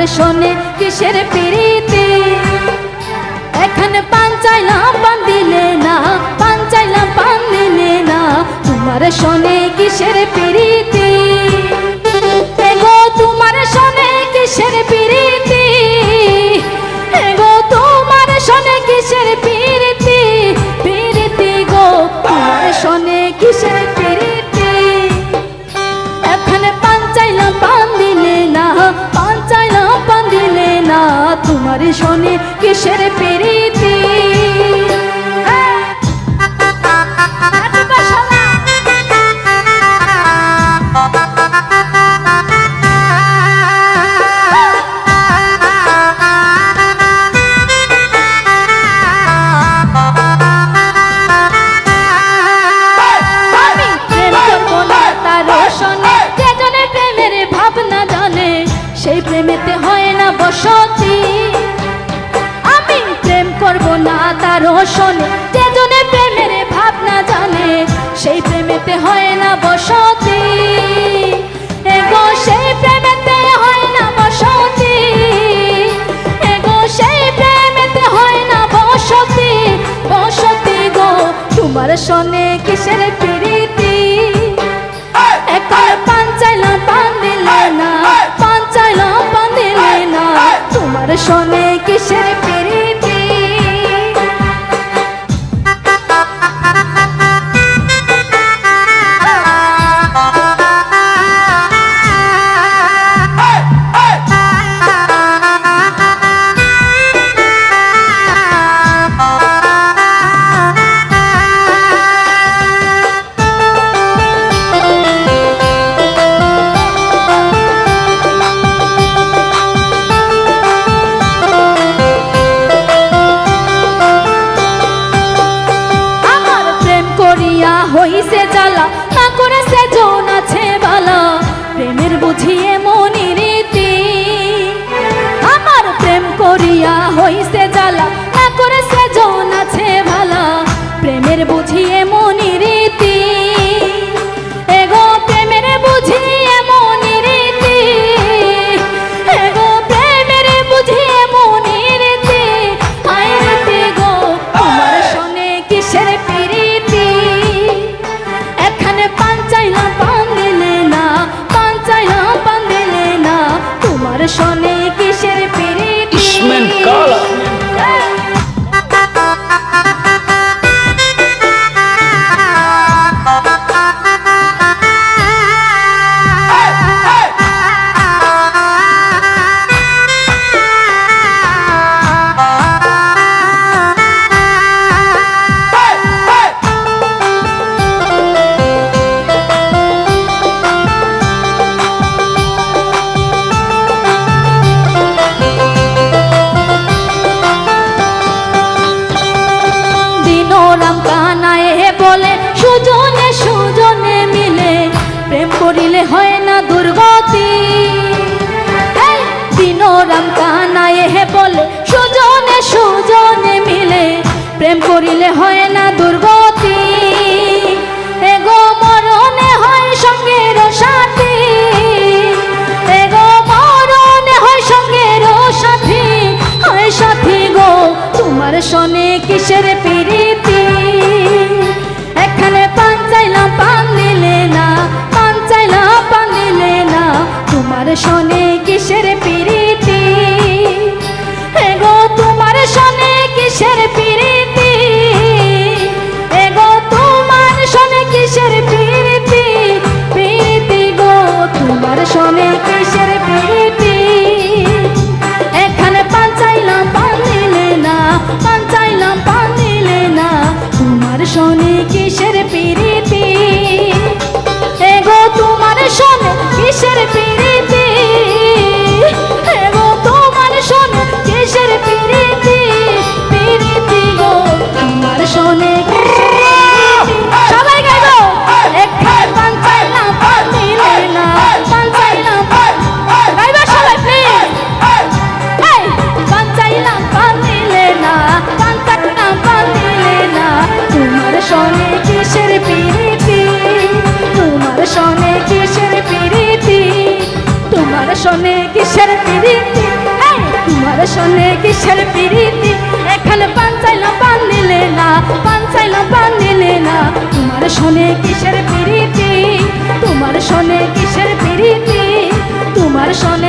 শোনে কিসের প্রীতি। এখানে পান চাইলাম পান দিলে না, পান চাইলাম পান দিলে না, তোমার শোনে কিসের প্রীতি। এগো তোমার শোনে কিসের প্রীতি, এগো তোমার শোনে কিসের প্রীতি, প্রীতি গো তোমার শোনে কিসের প্রীতি। এখানে পান চাইলাম পান দিলে না, পান চাইলাম পান দিলে না, তোমার শোনে কিসের প্রীতি। সেই প্রেমেতে হয় না বসতি, আমি প্রেম করব না তারও শোনে, যে জনে প্রেমের ভাবনা জানে, সেই প্রেমেতে হয় না বসতি। এগো সেই প্রেমেতে হয় না বসতি, এগো সেই প্রেমেতে হয় না বসতি, বসতি গো তোমার শোনে কিসের প্রীতি। এখন পান চাইলাম পান দিলে না, পান চাইলাম পান দিলে না, তোমার শোনে কিসের প্রীতি। হইছে জ্বালা না করেছে জন আছে বালা, প্রেমের বুঝিয়ে মনি রীতি। আমার প্রেম করিয়া হইছে জ্বালা না করেছে জন আছে ভালা, প্রেমের বুঝিয়ে মনি রীতি। এগো প্রেমের বুঝিয়ে মনি রীতি, এগো প্রেমের বুঝিয়ে মনি রীতি। আই রীতি গো তোমার শোনে কিসের প্রীতি। এখানে পান চাইলাম পান দিলে না, পান চাইলাম পান দিলে না, তোমার শোনে কিসের প্রীতি। রাম কানায় বলে সুজনে সুজনে মিলে, প্রেম করিলে হয় না দুর্গতি। দিনোরাম কানায় বলে সুজনে সুজনে মিলে, প্রেম করিলে হয় না দুর্গতি। এগো মরণে হয় সঙ্গের সাথী, এগো মরণে হয় সঙ্গের সাথী, হয় সাথী গো তোমার শোনে কিসের প্রীতি। এখানে পান চাইলাম পান দিলে না, পান চাইলাম পান দিলে না, তোমার শোনে কিসের প্রীতি। এগো তোমার শোনে কিসের প্রীতি, এগো তোমার শোনে কিসের প্রীতি, প্রীতি গো তোমার শোনে কিসের প্রীতি। এখানে পান চাইলাম পান দিলে না, পান চাইলাম পান দিলে না, তোমার শোনে কিসের প্রীতি। এগো তোমার শোনে কিসের প্রীতি, এগো তোমার শোনে কিসের প্রীতি, প্রীতি গো তোমার শোনে কিসের প্রীতি। সবাই গাইবো। এখানে পান চাইলাম পান দিলে না, পান চাইলাম গাইবা সবাই প্লিজ। পান চাইলাম পান দিলে না, পান চাইলাম পান দিলে না, তোমার শোনে কিসের প্রীতি, তোমার শোনে কিসের প্রীতি, তোমার শোনে কিসের প্রীতি। তোমার শোনে কিসের প্রীতি এখানে পান চাইলাম পান নিলে না পান চাইলাম পান নিলে না তোমার শোনে কিসের প্রীতি তোমার শোনে কিসের প্রীতি তোমার শোনে